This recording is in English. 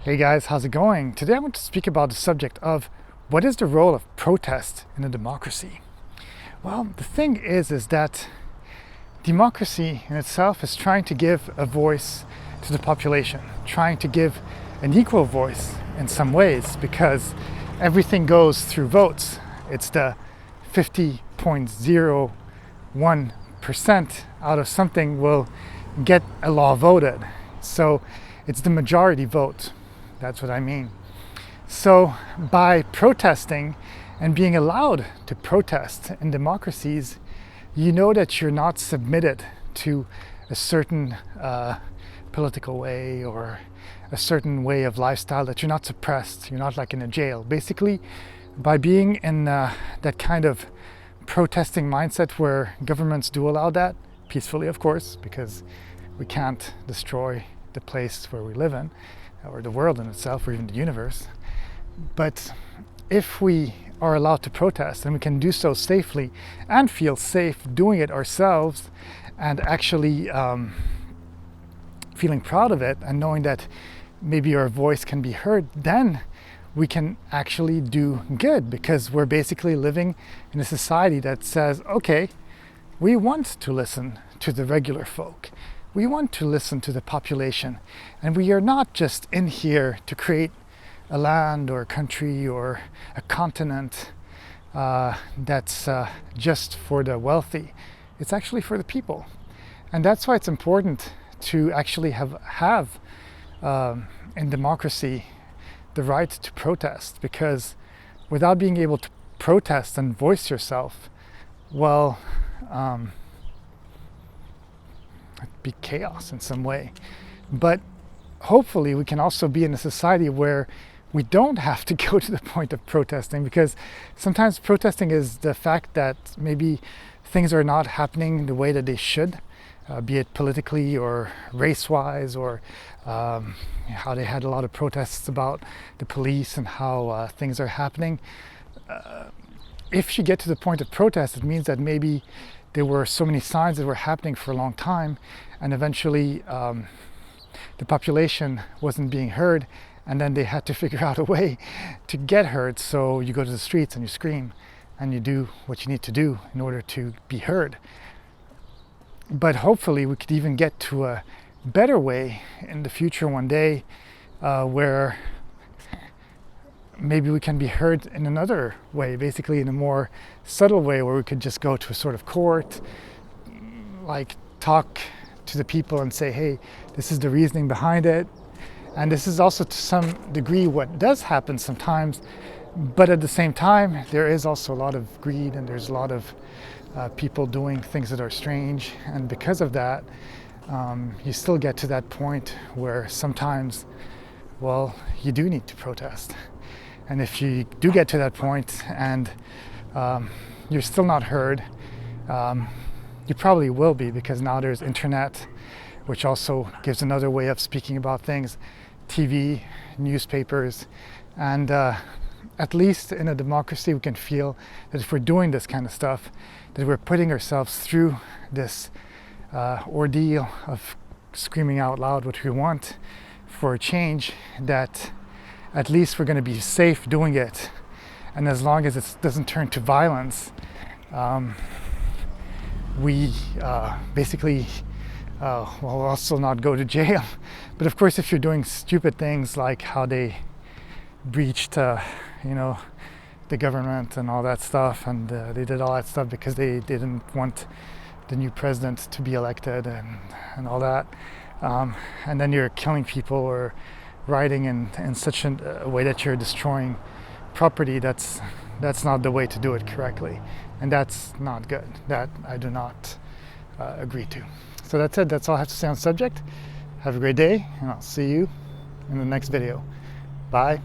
Hey guys, how's it going? Today I want to speak about the subject of what is the role of protest in a democracy? Well, the thing is that democracy in itself is trying to give a voice to the population, trying to give an equal voice in some ways, because everything goes through votes. It's the 50.01% out of something will get a law voted. So it's the majority vote. That's what I mean. So by protesting and being allowed to protest in democracies, you know that you're not submitted to a certain political way or a certain way of lifestyle, that you're not suppressed, you're not like in a jail. Basically, by being in that kind of protesting mindset where governments do allow that, peacefully of course, because we can't destroy the place where we live in, or the world in itself, or even the universe. But if we are allowed to protest, and we can do so safely and feel safe doing it ourselves, and actually feeling proud of it and knowing that maybe our voice can be heard, then we can actually do good, because we're basically living in a society that says, okay, we want to listen to the regular folk. We want to listen to the population, and we are not just in here to create a land or a country or a continent that's just for the wealthy. It's actually for the people. And that's why it's important to actually have in democracy the right to protest, because without being able to protest and voice yourself, well, it'd be chaos in some way. But hopefully we can also be in a society where we don't have to go to the point of protesting, because sometimes protesting is the fact that maybe things are not happening the way that they should, be it politically or race-wise, or how they had a lot of protests about the police and how things are happening. If you get to the point of protest, it means that maybe there were so many signs that were happening for a long time, and eventually the population wasn't being heard, and then they had to figure out a way to get heard. So you go to the streets and you scream and you do what you need to do in order to be heard. But hopefully we could even get to a better way in the future one day, where maybe we can be heard in another way, basically in a more subtle way, where we could just go to a sort of court, like talk to the people and say, hey, this is the reasoning behind it. And this is also to some degree what does happen sometimes, but at the same time there is also a lot of greed, and there's a lot of people doing things that are strange, and because of that you still get to that point where sometimes, well, you do need to protest. And if you do get to that point and you're still not heard, you probably will be, because now there's internet, which also gives another way of speaking about things, TV, newspapers, and at least in a democracy we can feel that if we're doing this kind of stuff, that we're putting ourselves through this ordeal of screaming out loud what we want for a change, that at least we're going to be safe doing it. And as long as it doesn't turn to violence, we basically will also not go to jail. But of course, if you're doing stupid things like how they breached the government and all that stuff, and they did all that stuff because they didn't want the new president to be elected, and all that, and then you're killing people or rioting in such a way that you're destroying property, that's not the way to do it correctly, and that's not good. That I do not agree to. So that's it. That's all I have to say on the subject. Have a great day, and I'll see you in the next video. Bye.